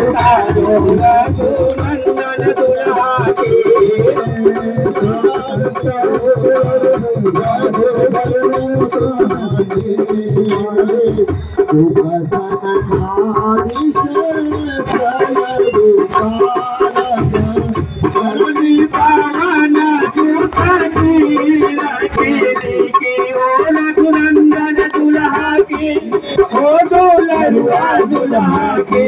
उतारो रघुनंदन दुल्हा की रघुनंदन दुल्हा की हो दुल्हा दुल्हा की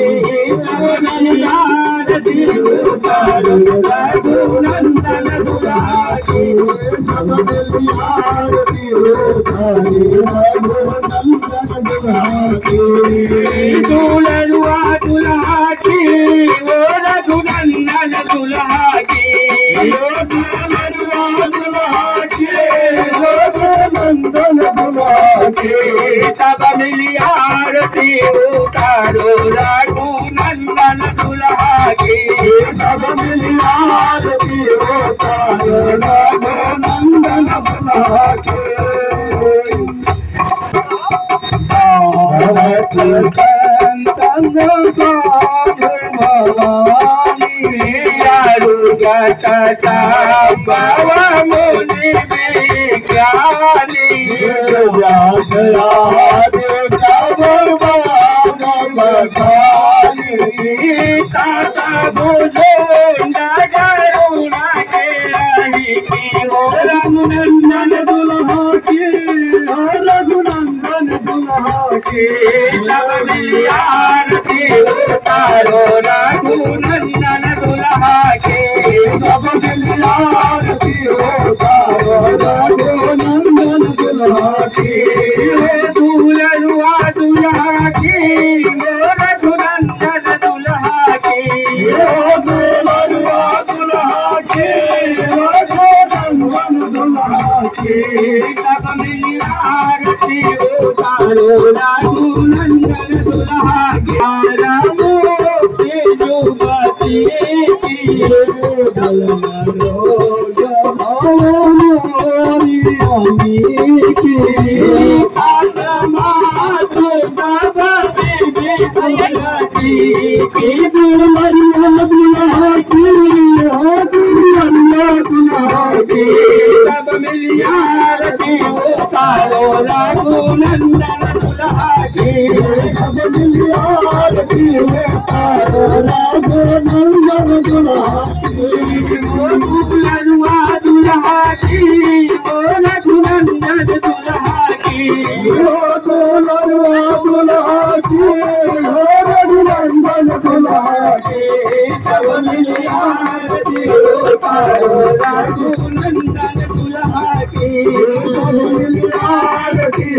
रघुनंदन दुल्हा की दुल्हा दुल्हा की वो रघुनंदन दुल्हा की सब मिली आरती उतारो रघुनंदन दुल्हा की सब मिली आरती उतारो रघुनंदन दुल्हा की बाबा मुनि विज्ञानी ताता बोलो नगरुणा के रघुनंदन दुल्हा की रघुनंदन दुल्हा की सब मिली आरती उतारो रघुनंदन दुल्हा की सब मिली आरती उतारो रघुनंदन दुल्हा की दुल्हा दुल्हा की रघुनंदन दुल्हा की दुल्हा दुल्हा की रघुनंदन दुल्हा की सब मिली आरती उतारो रघुनंदन दुल्हा की जुबती की सब मिली आरती उतारो रघुनंदन दुल्हा की सब मिली आरती उतारो रघुनंदन दुल्हा की दुल्हा दुल्हा की रघुनंदन दुल्हा की दुल्हा दुल्हा की रघुनंदन दुल्हा की सब मिली आरती उतारो रघुनंदन दुल्हा की सब मिली आरती